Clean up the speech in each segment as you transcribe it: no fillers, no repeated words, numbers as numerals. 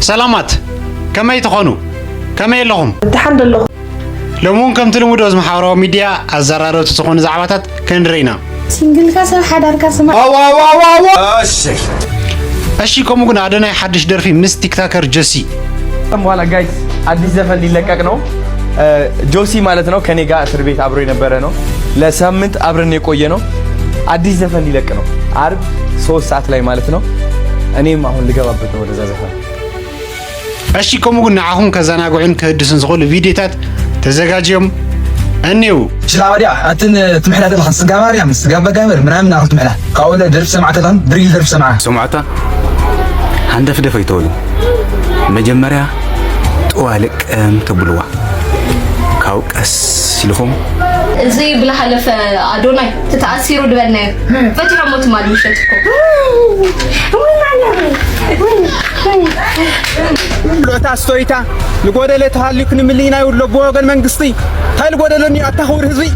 سلامات كما يتخونوا كما يلهم الحمد لله لو ممكن تلمودوا از محاورة ميديا الزرارة تسخون زعباتات كنرينا سنجل كاسم حدار كاسم أشي كم قلنا عدنا يحدش در في مس تيك تاكر جوسي ولا جايز عدي زفن اللي لك أكنو جوسي مالتنا كان يجا في البيت عبرين برانو لسامنت عبرني كوينو عدي زفن اللي لك أكنو عارف صوت ساعات لاي مالتنا أنا ما هو اللي جواب بتقول زفن أشي كم قلنا عهم كزانا قاعدين كدسن زغول فيديوهات تزعجهم أنيو شلاوديا أتن تمحلا تبخس جاماريا مس جاب جامر منام ناخذ تمحلا قاوله درب سمعته تان دريل درب سمعته هندف دفيتول مجمريا طوالك تبلوا كاوك أسيلهم زي بلا حلف أدوناي تتأثيروا دبنا فتح موت ما دوشتكم لو تاستويتا لقوده لتهالكن ملينا يقول بوغن منقسطي هاي لقوده لني أتخور هزوي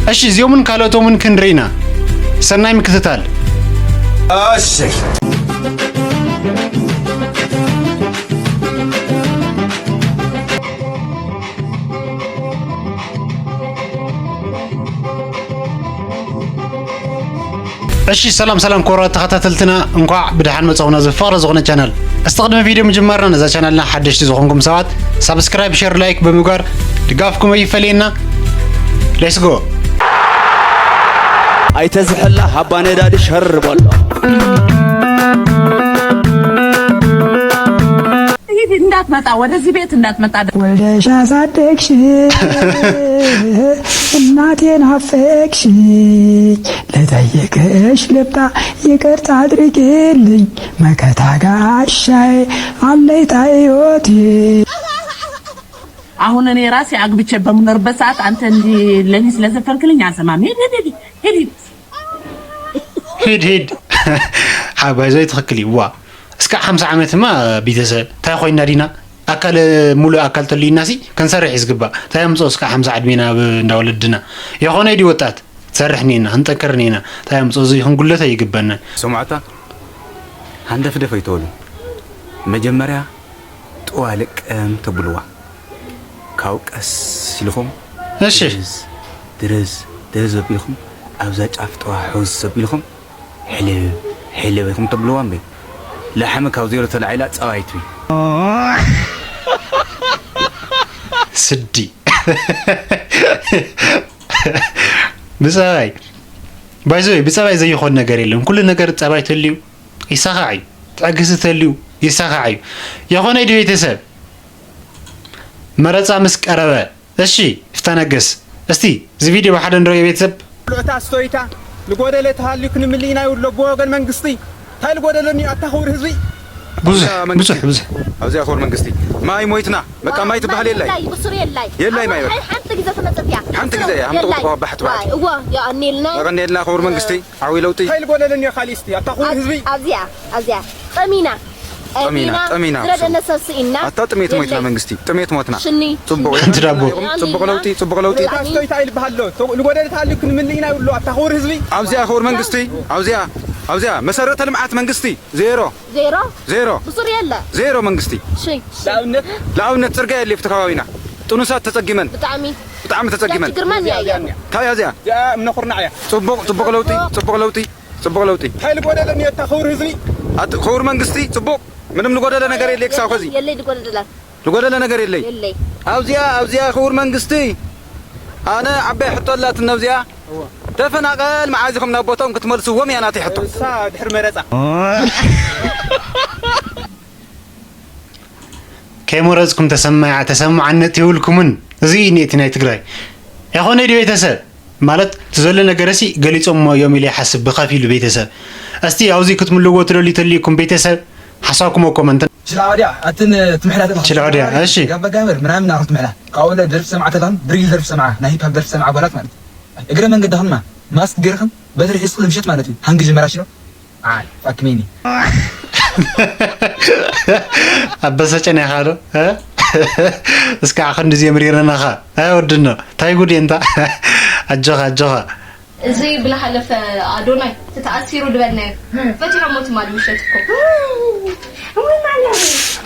أشي زيومن كالوتو من كنرينا سناي مكتتال أشي أشي سلام كورات تخاتلتنا انقع بدحان متصونا زفار زغنا channel استخدم فيديو مجمرنا نزا channelنا حدش زغنكم سوات سبسكرايب شير لايك بمقار دقافكم يفلينا let's go أي تزحلا حباني دادي شهر والله እንዳት መጣ ወደዚህ ቤት እንዳት መጣ ወልደሽ አሳደግሽ እናቴን አፈቅሽ ለጠየቀሽ ልብጣ ይቅርታ አድርጊልኝ መከታ ጋሻዬ አለኝታዬ ሕይወቴ አሁን እኔ ራሴ አግብቼ በምኖርበት ሰዓት አንተ እንዲ ለኔ ስለዘፈንክልኝ አልሰማም ሄድ حبايزي تخكلي وا اسكا 50 عامات ما بيتسب تاي خوينا دينا اكل مولو اكل تلي ناسي كنسرح يزغبا تاي امصو اسكا 50 عدمينا እንዳወለድና የሆነ ዲ ወጣት تسرحنينا انطكرنينا تاي امصو زي هنغلته يغبنا سمعته هندف دفيتول مجمريا طوالك تبلوا كاوقس يلهم እሺ درز بيلهم ابزا ጫፍጠዋ حوز بيلهم حلو بكم تبلوا امبي لحمك او زيرو تلعيلا صوايتوي سدي بصاي بايزوي بصاي زي يخون ነገር የለም كل ነገር ጸባይ ተልዩ ይሳኻይ ታግስ ተልዩ ይሳኻይ የሆነ ዲ ቤተሰብ መረጻ መስቀረበ እሺ ፍታነገስ እስቲ እዚ ቪዲዮ በሐደ እንደው የቤተሰብ ታስቶይታ لقوده لتهالكن ملينا يقول بوغن منقسطي هاي لقوده لني أتخور هزوي بزح أوزي أخور منقسطي ماي مويتنا مكا ماي تبحل يلاي يلاي ماي حنت جزا فنتفيا حنت جزا هم تقطع بحت بعد يا نيلنا غنيلنا أخور منقسطي عوي لوتي هاي لقوده لني خاليستي أتخور هزوي أزيا أمينة زرد نساسينا أتا تميت موتنا منقسطي تميت موتنا شني صبغ لوتي تاستوي تايل بحلو لقوده لتهالكن ملينا يقول أتخور هزوي أوزي أخور منقسطي أوزيا مسارات المعات منقسطي زيرو بصور يلا زيرو منقسطي شيء لاونت ترجع اللي في تخاوينا تونسات تتقمن بتعمل تتقمن كاي أزيا يا منخرنا عيا صبغ لوتي هاي لقوده لني أتخور هزوي خور منقسطي صبغ منم لقوده لنا غير اللي يكساو خزي يلي لقوده لنا غير اللي أوزيا خور منقسطي أنا عبي حطوا لات النوزيا تفناقل معازيكم نابوتهم كتملسوهم يا ناتي حطوا صاد حرمه رصا كيمورزكم تسمع يولكمن زي نيتنا تግራይ يخون دي ቤተሰብ ማለት ተዘለ ነገረሲ ገሊጾም ዮም ኢሊ حسب بخافيل ቤተሰብ እስቲ አውዚ ክትምልዎ ተለሊኩም ቤተሰብ حسابكم ኮመንት شلاوديا أتن تمحلا تبخس شلاوديا እሺ جاب جامر منام ناخذ تمحلا قاوله درب سمعته تان دريل درب سمعه نهي باب درب سمعه بولات مالت اجرا من قدهم ما ماسك غيرهم بدري يسقل مشيت مالتي هنج جمراش ነው فاكميني አበሰጨና ያኻዶ እስካ አኸንድ ዘምሪረናኻ አይወድና ታይ ጉዲ እንታ አጆኻ زي بلا حلف أدوناي تتأثيروا دبنا فتح موت ما دوشتكم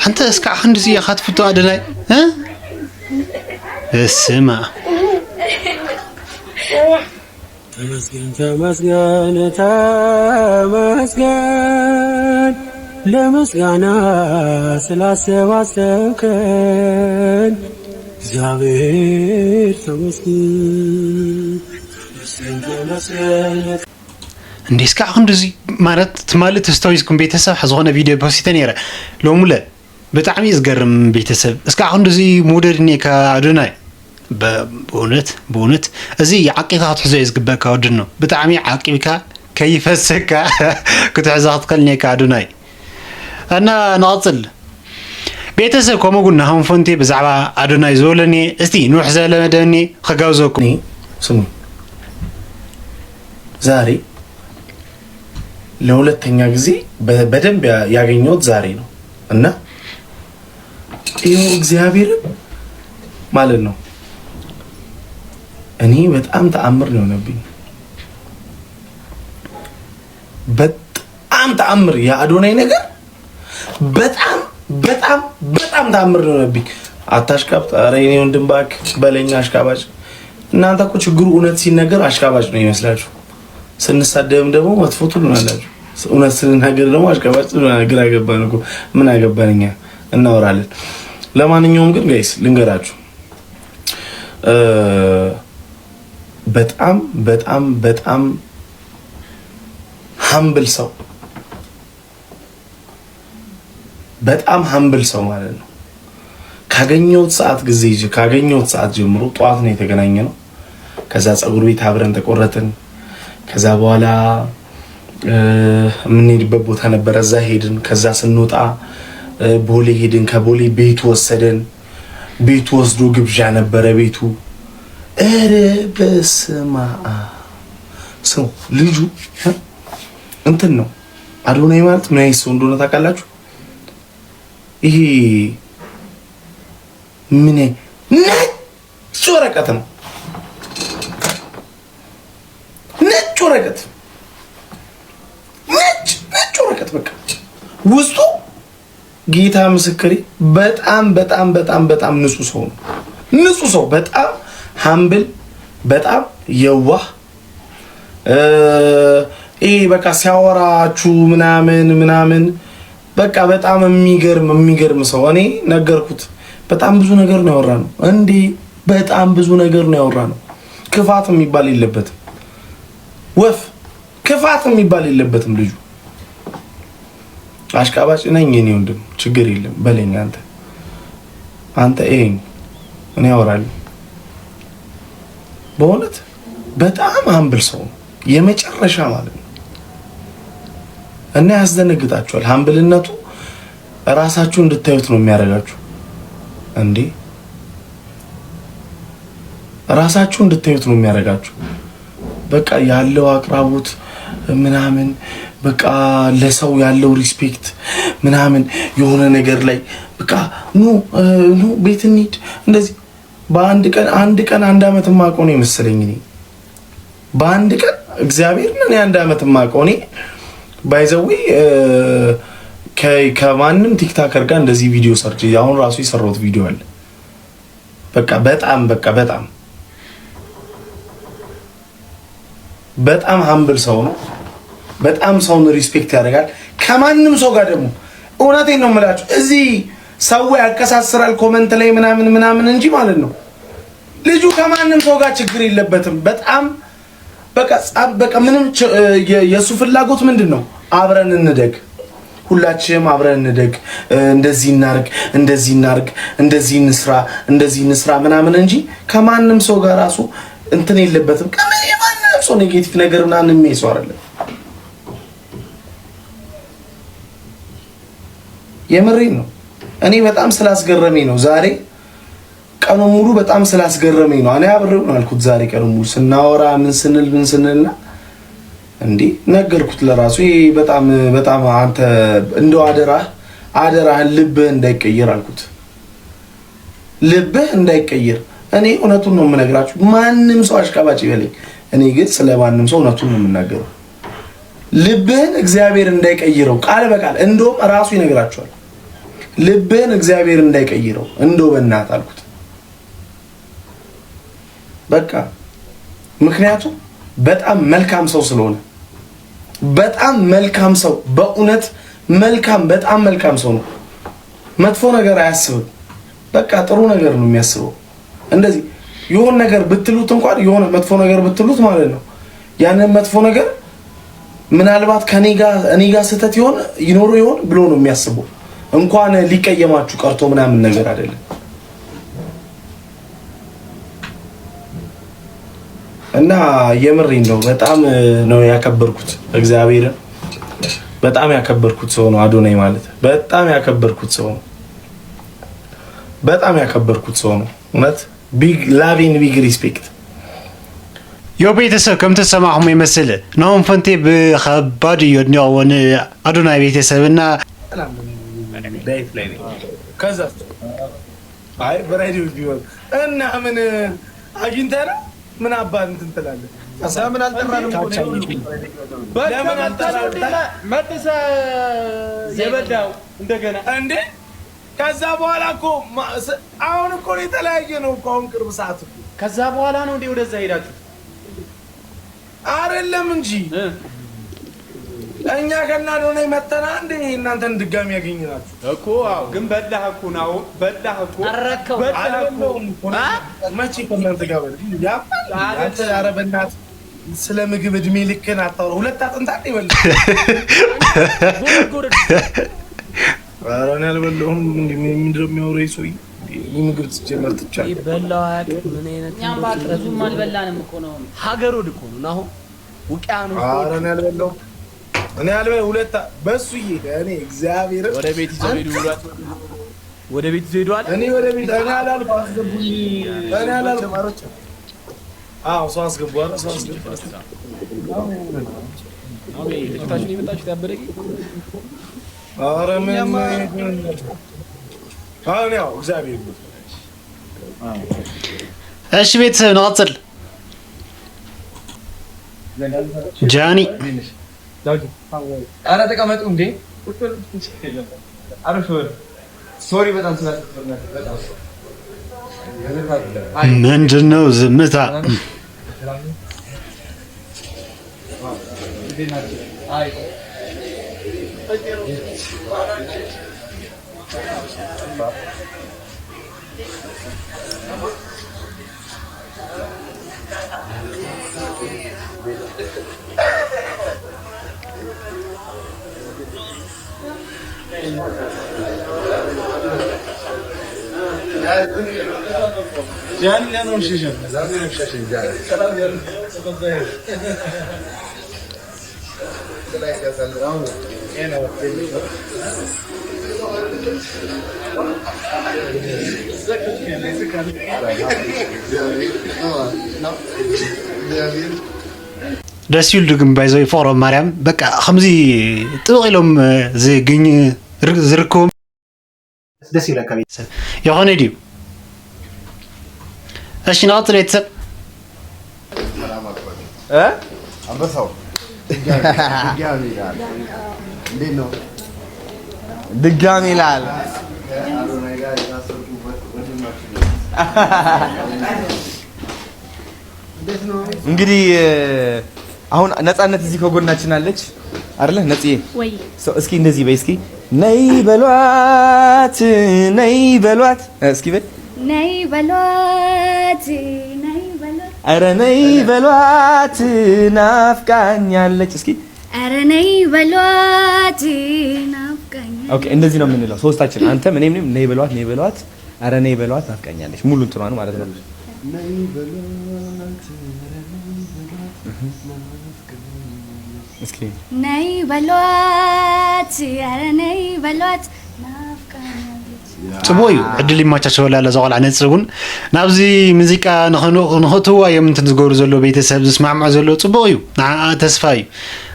أنت اسكع خندزي يا خاطف أدناي ها اسمع تمسكن لمسكنا سلاسواسكن زاوير تمسكن እንዴ እስካሁን እንደዚህ ማለት ስቶሪዝኩም ቤተሰብ ዝኾነ ቪዲዮ ፖስት ነይረ ሎሙለ በጣም ይዝገርም ቤተሰብ እስካሁን እንደዚህ ሞደርኒ ከአዶናይ በእውነት እዚህ ዓቂካ ትሕዞ ይዝግበካ ወድን ነው በጣም ዓቂካ ከይፈሰካ ክትሕዛ ትከልኒ ከአዶናይ እና ንቕፅል ቤተሰብ ከምኡውን ናሆም ፎንቴ ብዛዕባ አዶናይ ዝበለኒ እስቲ ንውሕ ዘለመደኒ ክጋብዘኩም ስሙ ዛሬ ለሁለተኛ ጊዜ በደንብ ያገኘሁት ዛሬ ነው እና ይሄው እግዚአብሔር ማለት ነው እኔ በጣም ተአምር ነው የሆነብኝ በጣም ተአምር የአዶናይ ነገር በጣም ተአምር ነው የሆነብኝ አታሽቃብጥ ኧረ የኔ ወንድም እባክህ በለኛ አሽቃባጭ እናንተ እኮ ችግሩ እውነት ሲነገር አሽቃባጭ ነው ይመስላችሁ ስንሳደብም ደግሞ መጥፎ ትሉናላችሁ እውነት ስንናገር ደግሞ አሽቃባጭ ግራ ገባን እኮ ምን አገባንኛ እናወራለን ለማንኛውም ግን ጋይስ ልንገራችሁ በጣም humble ሰው በጣም humble ሰው ማለት ነው ካገኘሁት ሰዓት ጀምሮ ጧት ነው የተገናኘነው ከዛ ፀጉር ቤት አብረን ተቆረጥን ከዛ በኋላ ምንሄድበት ቦታ ነበር እዛ ሄድን ከዛ ስንወጣ ቦሌ ሄድን ከቦሌ ቤቱ ወሰደን ቤቱ ወስዶ ግብዣ ነበረ ቤቱ ኧረ በስመ አብ ሰው ልጁ እንትን ነው አዶናይ ማለት ምን አይነት ሰው እንደሆነ ታውቃላችሁ ይሄ ምን ነጭ ወረቀት ነው ነጭ ወረቀት በቃ ውስጡ ጌታ ምስክሬ በጣም ንጹህ ሰው ነው ንጹህ ሰው በጣም humble በጣም የዋህ በቃ ሲያወራችሁ ምናምን በቃ በጣም የሚገርም ሰው እኔ ነገርኩት በጣም ብዙ ነገር ነው ያወራነው እንዴ በጣም ብዙ ነገር ነው ያወራነው ክፋት የሚባል የለበትም ወፍ ክፋት የሚባል የለበትም ልጁ አሽቃባጭ ነኝ እኔ ወንድም ችግር የለም በለኝ አንተ እኔ አወራለሁ በእውነት በጣም humble ሰው የመጨረሻ ማለት ነው እና ያስደነግጣችኋል humble-ነቱ ራሳችሁ እንድታዩት ነው የሚያደርጋችሁ እንዴ ራሳችሁ እንድታዩት ነው የሚያደርጋችሁ በቃ ያለው አቅራቦት ምናምን በቃ ለሰው ያለው ሪስፔክት ምናምን የሆነ ነገር ላይ በቃ ኑ ቤት እንሂድ እንደዚህ አንድ ቀን አንድ አመት ማቆኔ መሰለኝ እኔ በአንድ ቀን እግዚአብሔር ነው አንድ አመት ማቆኔ ባይዘዊ ከማንም ቲክቶከር ጋር እንደዚህ ቪዲዮ ሰርች አሁን ራሱ የሰራሁት ቪዲዮ አለ በቃ በጣም humble ሰው ነው በጣም ሰውን ሪስፔክት ያደርጋል ከማንም ሰው ጋር ደግሞ እውነቴን ነው የምላችሁ እዚህ ሰው ያከሳስራል ኮሜንት ላይ ምናምን እንጂ ማለት ነው ልጁ ከማንም ሰው ጋር ችግር የለበትም በጣም በቃ ምንም የሱ ፍላጎት ምንድነው አብረን እንደግ ሁላችንም አብረን እንደግ እንደዚህ እናርግ እንደዚህ እንስራ ምናምን እንጂ ከማንም ሰው ጋር ራሱ እንትን የለበትም ከማንም ሰው ኔጌቲቭ ነገር ምናምን የሚይዘው አይደለም የምሬን ነው እኔ በጣም ስላስገረመኝ ነው ዛሬ ቀኑ ሙሉ በጣም ስላስገረመኝ ነው እኔ አብሬው ነው አልኩት ዛሬ ቀኑ ሙሉ ስናወራ ምን ስንልና እንዴ ነገርኩት ለራሱ በጣም አንተ እንደው አደራህን ልብህ እንዳይቀየር አልኩት ልብህ እንዳይቀየር እኔ እውነቱን ነው የምነግራችሁ ማንም ሰው አሽቃባጭ ይበለኝ እኔ ግን ስለማንም ሰው እውነቱን ነው የምናገረው ልብህን እግዚአብሔር እንዳይቀይረው ቃል በቃል እንደውም ራሱ ይነግራችኋል ልብህን እግዚአብሔር እንዳይቀይረው እንደው በእናትህ አልኩት። በቃ ምክንያቱም በጣም መልካም ሰው ስለሆነ በጣም መልካም ሰው በእውነት መልካም በጣም መልካም ሰው ነው። መጥፎ ነገር አያስብም። በቃ ጥሩ ነገር ነው የሚያስበው። እንደዚህ የሆነ ነገር ብትሉት እንኳን የሆነ መጥፎ ነገር ብትሉት ማለት ነው ያንን መጥፎ ነገር ምናልባት እኔ ጋር ስህተት ይኖር ይሆን ብሎ ነው የሚያስበው። እንኳን ሊቀየማችሁ ቀርቶ ምናምን ነገር አይደለም። እና የምሬን ነው በጣም ነው ያከበርኩት እግዚአብሔርን በጣም ያከበርኩት ሰው ነው አዶናይ ማለት በጣም ያከበርኩት ሰው ነው። በጣም ያከበርኩት ሰው ነው እውነት ቢግ ላቪን ቢግ ሪስፔክት ዮ ቤተሰብ ከም ተሰማዕኹም ይመስል ናሆም ፈንቴ ብከባድ እዩ እኒኦውን አዶናይ ቤተሰብና ዳይት ላይ ነኝ። ከዛ አይ በራዲዮ ቢሆን እና ምን አግኝተና ምን አባን እንትን ትላለህ? ለምን አልጠራንም? ለምን አልጠራንም? መጥሰ የበዳው እንደገና እንዴ ከዛ በኋላ እኮ አሁን እኮ የተለያየ ነው እኮ አሁን ቅርብ ሰዓት እኮ ከዛ በኋላ ነው እንዴ ወደዛ ሄዳችሁ? አይደለም እንጂ እኛ ከና ዶኔ መተና እንዴ እናንተን ድጋሚ ያገኝናችሁ እኮ አው ግን በላህ እኮ ነው በላህ እኮ አረከው መቼ ከእናንተ ጋር ያ አንተ አረበናት ስለ ምግብ እድሜ ልክን አታውራ ሁለት አጥንታ ይበል አራን ያልበለውም ምንድነው የሚያወራው ሰውዬ ምግብ ሲጀመር ትቻለ ይበላዋት ምን አይነት ያን ባጥረቱም አልበላንም እኮ ነው ሀገር ወድ እኮ ነው አሁን ውቅያኖስ አራን ያልበለው እኔ ያልበ ሁለት በሱ ይሄድ እኔ እግዚአብሔር ወደ ቤት ይዘው ሄዱላት ወደ ቤት ይዘው ሄዱዋል እኔ ወደ ቤት እኔ አላልኩ አስገቡኝ እኔ አላልኩ ማሮች አዎ ሰው አስገቡ አረ ሰው አስገቡ አዎ ልጅታችን የመጣችው ያበረቂ አረ ምን አሁን ያው እግዚአብሔር እሺ ቤተሰብ እንቀጥል ጃኒ አረ ተቀመጡ እንዴ አረፍ ሶሪ በጣም ስላስፈለገ ምንድነው ዝምታ አይ يعني انا مش شايف زعلان مش شايف سلام يا رب ደስ ይብል ድግም ባይዘው ፍቅሮ ማርያም በቃ ከምዚ ጥብቅ ኢሎም ዝግኝ ዝርከቦም ደስ ይብለካ ቤተሰብ የሆነ ድዩ እሺ ንቀጥል ቤተሰብ አንበሳው ድጋሚ ይላል እንዴት ነው ድጋሚ ይላል እንግዲህ አሁን ነፃነት እዚህ ከጎናችን አለች አይደለ ነጽዬ ወይ እስኪ እንደዚህ በይ እስኪ ነይ በሏት እስኪ በይ ነይ በሏት ኧረ ነይ በሏት ናፍቃኛለች እስኪ ኧረ ነይ በሏት ናፍቃኛለች ኦኬ እንደዚህ ነው የምንለው ሶስታችን አንተም እኔም ነይ በሏት ኧረ ነይ በሏት ናፍቃኛለች ሙሉ እንትኗን ማለት ነው ነይ በሏት እስኪ ነይ በሏት ኧረ ነይ በሏት ናፍቃኛለች ጽቦዩ ዕድል ይማቻቸው ላለ ዘቆልዓ ነጽጉን ናብዚ ሙዚቃ ንኽትዋ እዮም እንትን ዝገብሩ ዘሎ ቤተሰብ ዝስማዕምዑ ዘሎ ጽቡቅ እዩ ተስፋ እዩ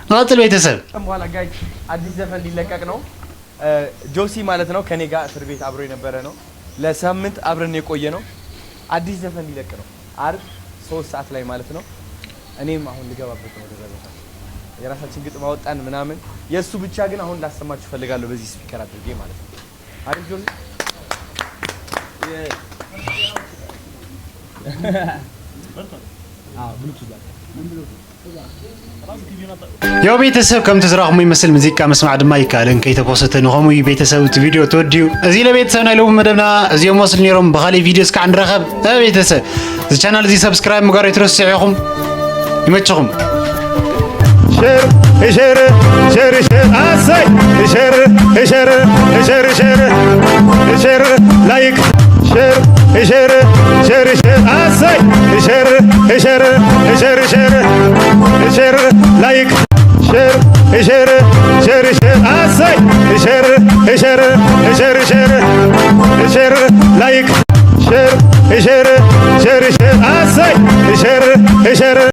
ንቐጥል ቤተሰብ በኋላ ጋይ አዲስ ዘፈን ሊለቀቅ ነው ጆሲ ማለት ነው ከኔ ጋር እስር ቤት አብሮ የነበረ ነው ለሳምንት አብረን የቆየ ነው አዲስ ዘፈን ሊለቅ ነው አርብ 3 ሰዓት ላይ ማለት ነው እኔም አሁን ልገባበት ነው ወደዛ የራሳችን ግጥም አወጣን ምናምን የሱ ብቻ ግን አሁን ላሰማችሁ ፈልጋለሁ በዚህ ስፒከር አድርጌ ማለት ነው አሪፍ ጆሲ ያው ቤተሰብ ከም ትዝራኽሙ ይመስል ሙዚቃ መስማዕ ድማ ይከኣልን ከይተኮሰተ ንኸምኡ ቤተሰብ እቲ ቪድዮ ተወዲዩ እዚ ለቤተሰብ ናይ ሎሚ መደብና እዚኦም ወስድ ነይሮም ብኻሊእ ቪድዮ እስካዕ ንረኸብ ቤተሰብ እዚ ቻናል እዚ ሰብስክራይብ ምግባር ኣይትረስዑ ኢኹም ይመችኹም شر شر شر شر أسي شر شر شر شر شر لايك شر شر شر شر أسي شر شر شر شر شر لايك شر شر شر شر أسي شر شر شر شر شر لايك شر شر شر شر أسي شر شر